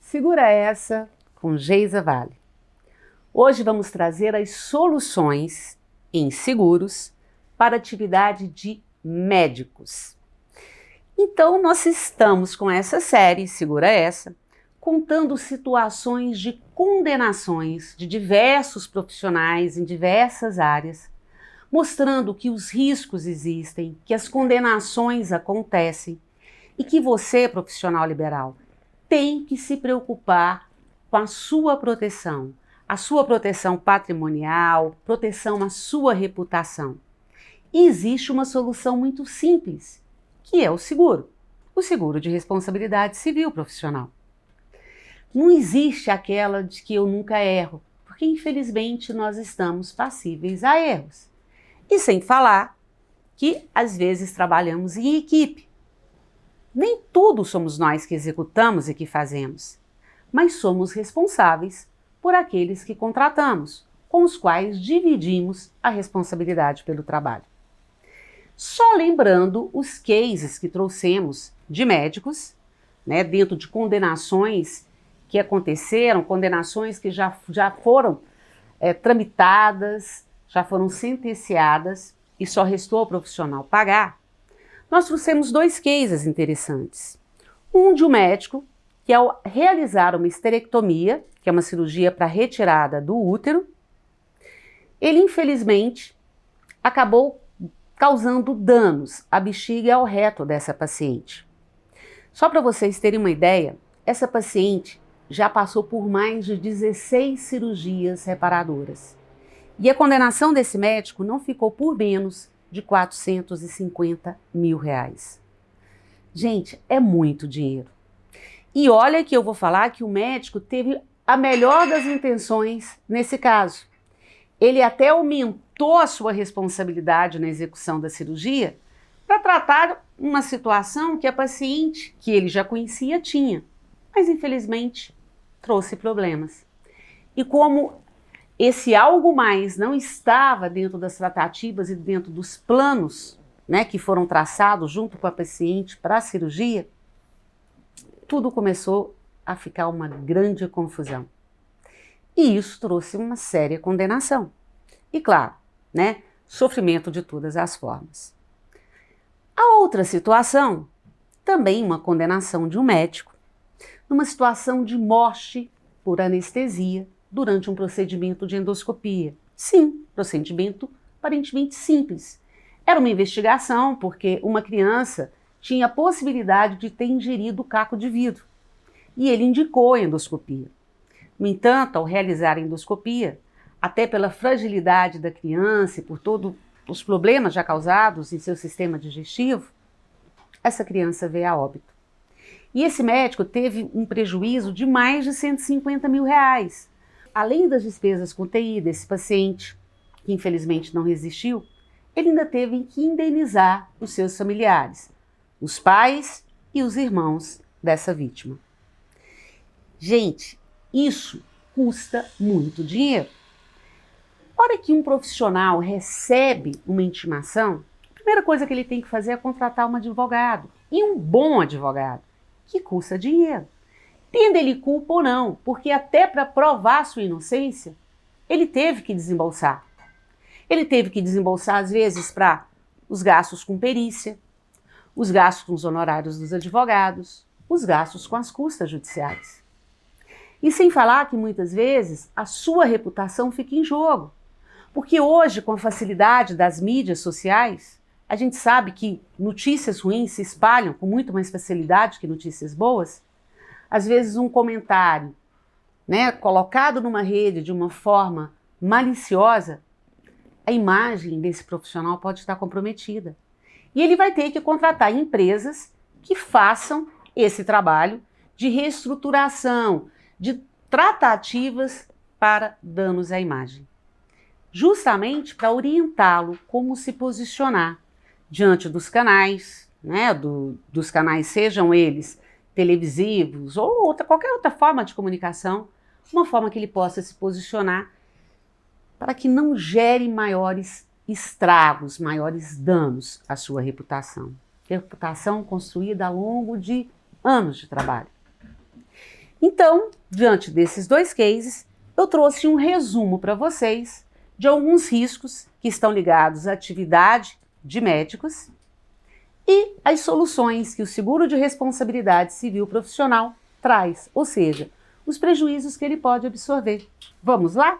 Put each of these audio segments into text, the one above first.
Segura essa com Geisa Vale. Hoje vamos trazer as soluções em seguros para a atividade de médicos. Então, nós estamos com essa série, Segura Essa, contando situações de condenações de diversos profissionais em diversas áreas, mostrando que os riscos existem, que as condenações acontecem e que você, profissional liberal, tem que se preocupar com a sua proteção patrimonial, proteção à sua reputação. E existe uma solução muito simples, que é o seguro de responsabilidade civil profissional. Não existe aquela de que eu nunca erro, porque infelizmente nós estamos passíveis a erros. E sem falar que às vezes trabalhamos em equipe. Nem tudo somos nós que executamos e que fazemos, mas somos responsáveis por aqueles que contratamos, com os quais dividimos a responsabilidade pelo trabalho. Só lembrando os cases que trouxemos de médicos, dentro de condenações que aconteceram, condenações que já foram tramitadas, já foram sentenciadas e só restou ao profissional pagar. Nós trouxemos dois cases interessantes. Um de um médico que, ao realizar uma esterectomia, que é uma cirurgia para retirada do útero, ele infelizmente acabou causando danos à bexiga e ao reto dessa paciente. Só para vocês terem uma ideia, essa paciente já passou por mais de 16 cirurgias reparadoras. E a condenação desse médico não ficou por menos de R$450 mil. Gente, é muito dinheiro. E olha que eu vou falar que o médico teve a melhor das intenções nesse caso. Ele até aumentou a sua responsabilidade na execução da cirurgia para tratar uma situação que a paciente, que ele já conhecia, tinha. Mas infelizmente trouxe problemas. E como esse algo mais não estava dentro das tratativas e dentro dos planos, que foram traçados junto com a paciente para a cirurgia, tudo começou a ficar uma grande confusão. E isso trouxe uma séria condenação. E claro, sofrimento de todas as formas. A outra situação, também uma condenação de um médico, numa situação de morte por anestesia, durante um procedimento de endoscopia. Sim, procedimento aparentemente simples. Era uma investigação porque uma criança tinha a possibilidade de ter ingerido caco de vidro e ele indicou a endoscopia. No entanto, ao realizar a endoscopia, até pela fragilidade da criança e por todos os problemas já causados em seu sistema digestivo, essa criança veio a óbito. E esse médico teve um prejuízo de mais de R$150 mil. Além das despesas com TI desse paciente, que infelizmente não resistiu, ele ainda teve que indenizar os seus familiares, os pais e os irmãos dessa vítima. Gente, isso custa muito dinheiro. A hora que um profissional recebe uma intimação, a primeira coisa que ele tem que fazer é contratar um advogado, e um bom advogado, que custa dinheiro. Tendo ele culpa ou não, porque até para provar sua inocência, ele teve que desembolsar. Ele teve que desembolsar, às vezes, para os gastos com perícia, os gastos com os honorários dos advogados, os gastos com as custas judiciais. E sem falar que, muitas vezes, a sua reputação fica em jogo. Porque hoje, com a facilidade das mídias sociais, a gente sabe que notícias ruins se espalham com muito mais facilidade que notícias boas. Às vezes um comentário, colocado numa rede de uma forma maliciosa, a imagem desse profissional pode estar comprometida. E ele vai ter que contratar empresas que façam esse trabalho de reestruturação, de tratativas para danos à imagem. Justamente para orientá-lo como se posicionar diante dos canais, dos canais, sejam eles televisivos ou qualquer outra forma de comunicação, uma forma que ele possa se posicionar para que não gere maiores estragos, maiores danos à sua reputação. Reputação construída ao longo de anos de trabalho. Então, diante desses dois cases, eu trouxe um resumo para vocês de alguns riscos que estão ligados à atividade de médicos e as soluções que o seguro de responsabilidade civil profissional traz, ou seja, os prejuízos que ele pode absorver. Vamos lá?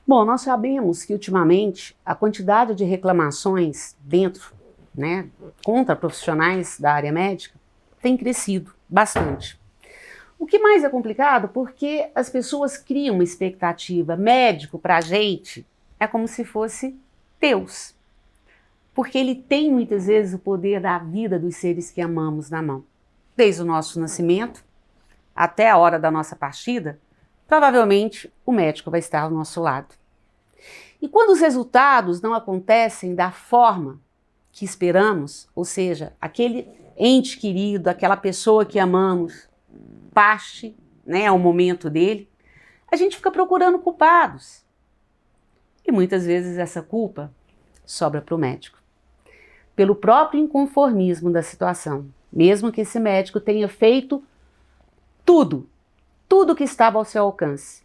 Bom, nós sabemos que ultimamente a quantidade de reclamações contra profissionais da área médica tem crescido bastante. O que mais é complicado porque as pessoas criam uma expectativa. Médico para a gente é como se fosse Deus, porque ele tem muitas vezes o poder da vida dos seres que amamos na mão. Desde o nosso nascimento até a hora da nossa partida, provavelmente o médico vai estar ao nosso lado. E quando os resultados não acontecem da forma que esperamos, ou seja, aquele ente querido, aquela pessoa que amamos, parte, ao momento dele, a gente fica procurando culpados. E muitas vezes essa culpa sobra para o médico. Pelo próprio inconformismo da situação, mesmo que esse médico tenha feito tudo que estava ao seu alcance.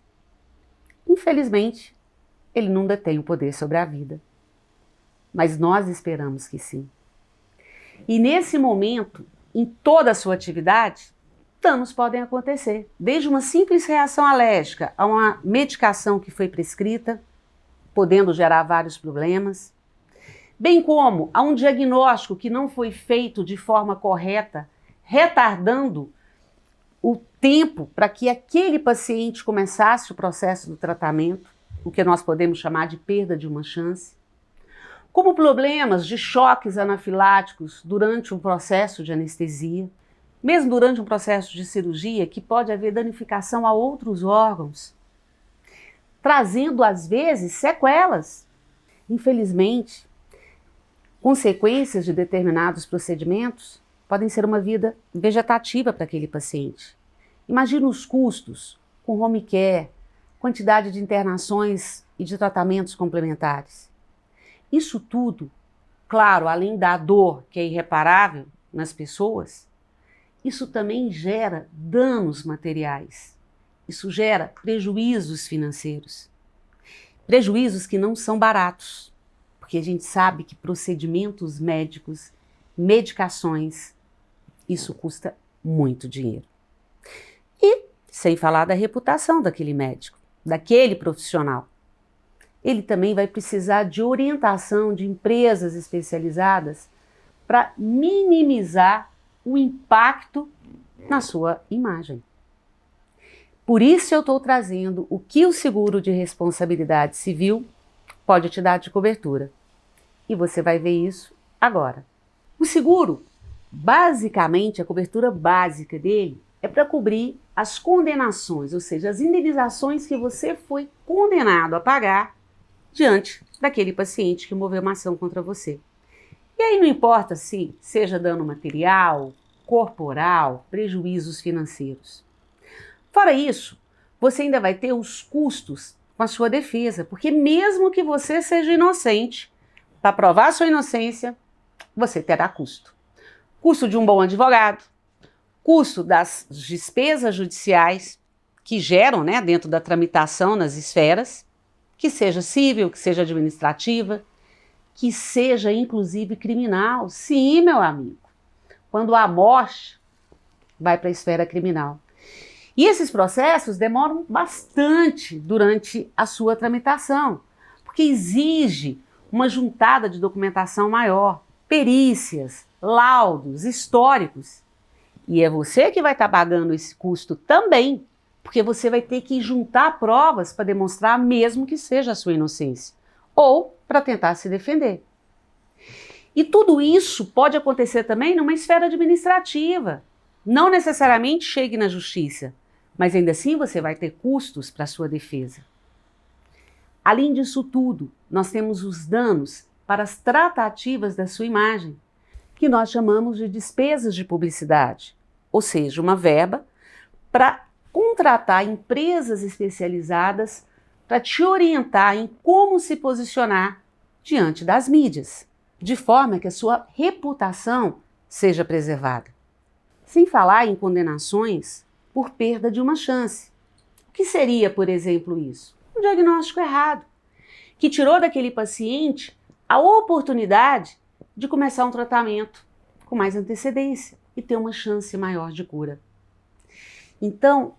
Infelizmente, ele não detém o poder sobre a vida. Mas nós esperamos que sim. E nesse momento, em toda a sua atividade, danos podem acontecer. Desde uma simples reação alérgica a uma medicação que foi prescrita, podendo gerar vários problemas, bem como a um diagnóstico que não foi feito de forma correta, retardando o tempo para que aquele paciente começasse o processo do tratamento, o que nós podemos chamar de perda de uma chance, como problemas de choques anafiláticos durante um processo de anestesia, mesmo durante um processo de cirurgia, que pode haver danificação a outros órgãos, trazendo às vezes sequelas. Infelizmente, consequências de determinados procedimentos podem ser uma vida vegetativa para aquele paciente. Imagina os custos com home care, quantidade de internações e de tratamentos complementares. Isso tudo, claro, além da dor que é irreparável nas pessoas, isso também gera danos materiais. Isso gera prejuízos financeiros. Prejuízos que não são baratos, porque a gente sabe que procedimentos médicos, medicações, isso custa muito dinheiro. E sem falar da reputação daquele médico, daquele profissional. Ele também vai precisar de orientação de empresas especializadas para minimizar o impacto na sua imagem. Por isso eu estou trazendo o que o seguro de responsabilidade civil pode te dar de cobertura. E você vai ver isso agora. O seguro, basicamente, a cobertura básica dele é para cobrir as condenações, ou seja, as indenizações que você foi condenado a pagar diante daquele paciente que moveu uma ação contra você. E aí não importa se seja dano material, corporal, prejuízos financeiros. Fora isso, você ainda vai ter os custos com a sua defesa, porque mesmo que você seja inocente, para provar a sua inocência, você terá custo. Custo de um bom advogado, custo das despesas judiciais que geram, dentro da tramitação nas esferas, que seja civil, que seja administrativa, que seja inclusive criminal. Sim, meu amigo, quando há morte, vai para a esfera criminal. E esses processos demoram bastante durante a sua tramitação, porque exige uma juntada de documentação maior, perícias, laudos, históricos. E é você que vai estar pagando esse custo também, porque você vai ter que juntar provas para demonstrar mesmo que seja a sua inocência, ou para tentar se defender. E tudo isso pode acontecer também numa esfera administrativa. Não necessariamente chegue na justiça, mas ainda assim você vai ter custos para a sua defesa. Além disso tudo, nós temos os danos para as tratativas da sua imagem, que nós chamamos de despesas de publicidade, ou seja, uma verba para contratar empresas especializadas para te orientar em como se posicionar diante das mídias, de forma que a sua reputação seja preservada. Sem falar em condenações por perda de uma chance. O que seria, por exemplo, isso? Um diagnóstico errado, que tirou daquele paciente a oportunidade de começar um tratamento com mais antecedência e ter uma chance maior de cura. Então,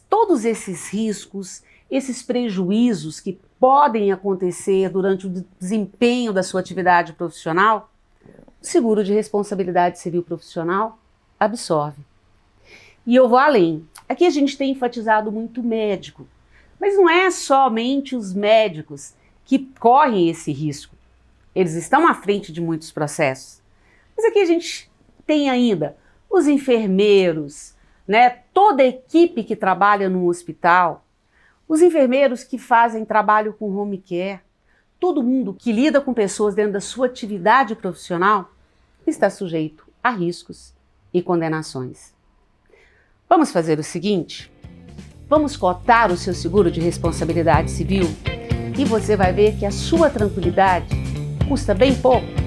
todos esses riscos, esses prejuízos que podem acontecer durante o desempenho da sua atividade profissional, o seguro de responsabilidade civil profissional absorve. E eu vou além. Aqui a gente tem enfatizado muito o médico, mas não é somente os médicos que correm esse risco. Eles estão à frente de muitos processos. Mas aqui a gente tem ainda os enfermeiros, né? Toda a equipe que trabalha no hospital, os enfermeiros que fazem trabalho com home care, todo mundo que lida com pessoas dentro da sua atividade profissional está sujeito a riscos e condenações. Vamos fazer o seguinte? Vamos cotar o seu seguro de responsabilidade civil e você vai ver que a sua tranquilidade custa bem pouco.